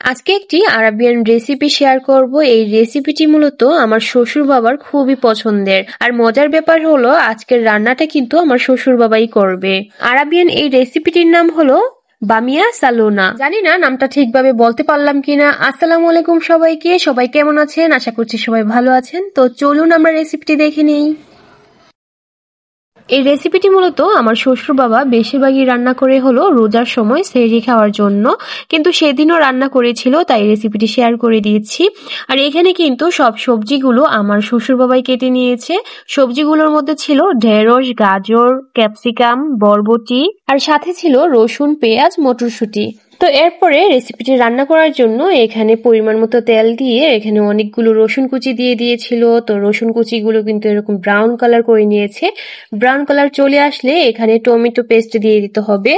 আজকে একটি Arabian recipe share করব। এই রেসিপিটি মূলত আমার শ্বশুর বাবার খুবই পছন্দের। আর মজার ব্যাপার হলো আজকের রান্নাটা কিন্তু আমার শ্বশুর বাবাই করবে। আরাবিয়ান এই রেসিপিটির নাম হলো বামিয়া সালোনা। জানি না নামটা ঠিকভাবে বলতে পারলাম কিনা। আসসালামু আলাইকুম সবাইকে, সবাই কেমন আছেন? আশা করছি সবাই ভালো আছেন। তো চলুন আমরা রেসিপিটি দেখে নিই। এই রেসিপিটি মূলত আমার শ্বশুর বাবা বেশিরভাগই রান্না করে হলো রোজার সময় সেহরি খাওয়ার জন্য, কিন্তু সেদিনও রান্না করেছিল, তাই রেসিপিটি শেয়ার করে দিয়েছি। আর এখানে কিন্তু সব সবজিগুলো আমার শ্বশুর বাবাই কেটে নিয়েছে। সবজিগুলোর মধ্যে ছিল ঢেঁড়স, গাজর, ক্যাপসিকাম, বরবটি, আর সাথে ছিল রসুন, পেঁয়াজ, মটরশুঁটি। তো এরপরে রেসিপিটি রান্না করার জন্য এখানে পরিমাণ মতো তেল দিয়ে এখানে অনেকগুলো রসুন কুচি দিয়ে দিয়েছিল। তো রসুন কুচিগুলো কিন্তু এরকম ব্রাউন কালার করে নিয়েছে। ব্রাউন কালার চলে আসলে এখানে টমেটো পেস্ট দিয়ে দিতে হবে।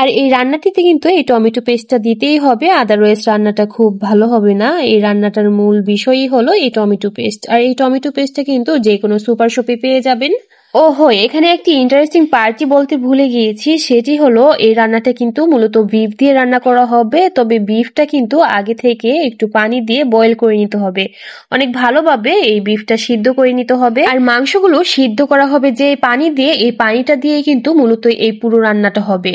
আর এই রান্নাটিতে কিন্তু এই টমেটো পেস্টটা দিতেই হবে, আদারওয়াইজ রান্নাটা খুব ভালো হবে না। এই রান্নাটার মূল বিষয়ই হলো এই টমেটো পেস্ট। আর এই টমেটো পেস্টটা কিন্তু যে কোনো সুপার শপে পেয়ে যাবেন। ওহো, এখানে একটি ইন্টারেস্টিং পার্টি বলতে ভুলে গিয়েছি, সেটি হলো এই রান্নাটা কিন্তু মূলত বিফ দিয়ে রান্না করা হবে। তবে বিফটা কিন্তু আগে থেকে একটু পানি দিয়ে বয়েল করে নিতে হবে। অনেক ভালোভাবে এই বিফটা সিদ্ধ করে নিতে হবে। আর মাংসগুলো সিদ্ধ করা হবে যে পানি দিয়ে, এই পানিটা দিয়ে কিন্তু মূলত এই পুরো রান্নাটা হবে।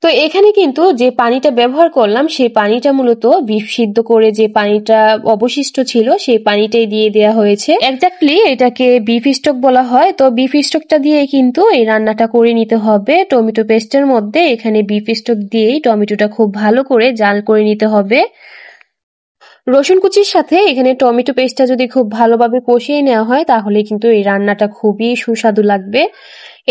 তো এখানে কিন্তু যে পানিটা ব্যবহার করলাম সেই পানিটা মূলত বিফ সিদ্ধ করে যে পানিটা অবশিষ্ট ছিল সেই পানিটাই দিয়ে দেওয়া হয়েছে। এক্স্যাক্টলি এটাকে বিফ স্টক বলা হয়। তো বিফ স্টকটা দিয়ে কিন্তু এই রান্নাটা করে নিতে হবে। টমেটো পেস্টের মধ্যে এখানে বিফ স্টক দিয়েই টমেটোটা খুব ভালো করে জাল করে নিতে হবে। রসুন কুচির সাথে এখানে টমেটো পেস্টটা যদি খুব ভালোভাবে কষিয়ে নেওয়া হয় তাহলে কিন্তু এই রান্নাটা খুবই সুস্বাদু লাগবে।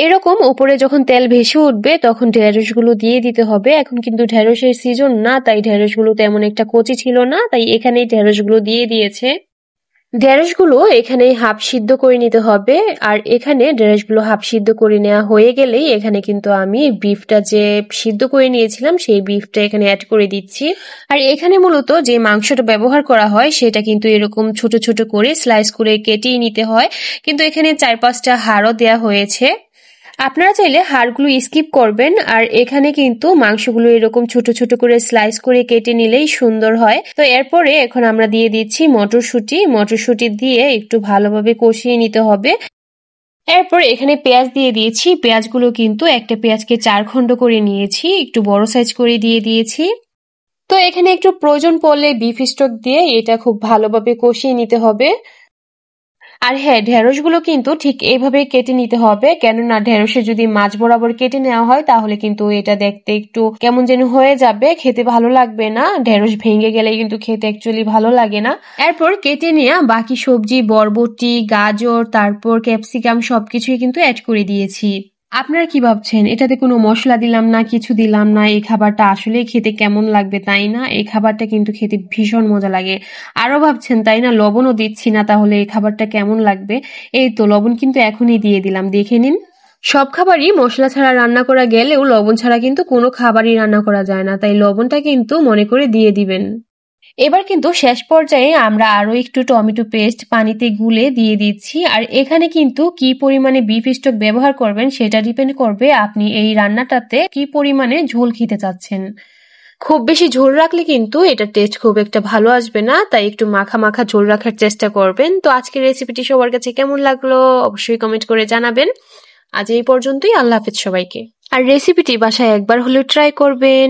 এরকম উপরে যখন তেল ভেসে উঠবে তখন ঢেঁড়সগুলো দিয়ে দিতে হবে। এখন কিন্তু ঢেঁড়সের সিজন না, তাই ঢেঁড়সগুলো তেমন একটা কচি ছিল না, তাই এখানে ঢেঁড়সগুলো দিয়ে দিয়েছে। ঢেঁড়সগুলো এখানে হাফ সিদ্ধ করে নিতে হবে। আর এখানে ঢেঁড়সগুলো হাফ সিদ্ধ করে নেওয়া হয়ে গেলেই এখানে কিন্তু আমি বিফটা যে সিদ্ধ করে নিয়েছিলাম সেই বিফটা এখানে অ্যাড করে দিচ্ছি। আর এখানে মূলত যে মাংসটা ব্যবহার করা হয় সেটা কিন্তু এরকম ছোট ছোট করে স্লাইস করে কেটেই নিতে হয়, কিন্তু এখানে 4-5টা হাড়ও দেওয়া হয়েছে। আপনারা চাইলে হাড়গুলো স্কিপ করবেন। আর এখানে কিন্তু মাংসগুলো এরকম ছোট ছোট করে স্লাইস করে কেটে নিলেই সুন্দর হয়। তো এরপরে এখন আমরা দিয়ে দিচ্ছি মটরশুঁটি দিয়ে একটু ভালোভাবে কষিয়ে নিতে হবে। এরপর এখানে পেঁয়াজ দিয়ে দিয়েছি। পেঁয়াজগুলো কিন্তু একটা পেঁয়াজকে 4 খণ্ড করে নিয়েছি, একটু বড় সাইজ করে দিয়ে দিয়েছি। তো এখানে একটু প্রয়োজন পড়লে বিফ স্টক দিয়ে এটা খুব ভালোভাবে কষিয়ে নিতে হবে। আর হ্যাঁ, ঢেঁড়সগুলো কিন্তু ঠিক এইভাবে কেটে নিতে হবে, কেননা ঢেঁড়সে যদি মাঝ বরাবর কেটে নেওয়া হয় তাহলে কিন্তু এটা দেখতে একটু কেমন যেন হয়ে যাবে, খেতে ভালো লাগবে না। ঢেঁড়স ভেঙে গেলে কিন্তু খেতে অ্যাকচুয়ালি ভালো লাগে না। এরপর কেটে নেওয়া বাকি সবজি, বরবটি, গাজর, তারপর ক্যাপসিকাম সবকিছুই কিন্তু অ্যাড করে দিয়েছি। আপনারা কি ভাবছেন এটাতে কোনো মশলা দিলাম না, কিছু দিলাম না, এই খাবারটা আসলে খেতে কেমন লাগবে, তাই না? এই খাবারটা কিন্তু খেতে ভীষণ মজা লাগে। আরো ভাবছেন তাই না লবণও দিচ্ছি না, তাহলে এই খাবারটা কেমন লাগবে? এই তো লবণ কিন্তু এখনই দিয়ে দিলাম, দেখে নিন। সব খাবারই মশলা ছাড়া রান্না করা গেলেও লবণ ছাড়া কিন্তু কোনো খাবারই রান্না করা যায় না, তাই লবণটা কিন্তু মনে করে দিয়ে দিবেন। এবার কিন্তু শেষ পর্যায়ে আমরা আরো একটু টমেটো পেস্ট পানিতে গুলে দিয়ে দিচ্ছি। আর এখানে কিন্তু কি পরিমাণে বিফ স্টক ব্যবহার করবেন সেটা ডিপেন্ড করবে আপনি এই রান্নাটাতে কি পরিমাণে ঝোল খেতে চাচ্ছেন। খুব বেশি ঝোল রাখলে কিন্তু এটা টেস্ট খুব একটা ভালো আসবে না, তাই একটু মাখা মাখা ঝোল রাখার চেষ্টা করবেন। তো আজকের রেসিপিটি সবার কাছে কেমন লাগলো অবশ্যই কমেন্ট করে জানাবেন। আজ এই পর্যন্তই, আল্লাহ হাফেজ সবাইকে। আর রেসিপিটি বাসায় একবার হলেও ট্রাই করবেন।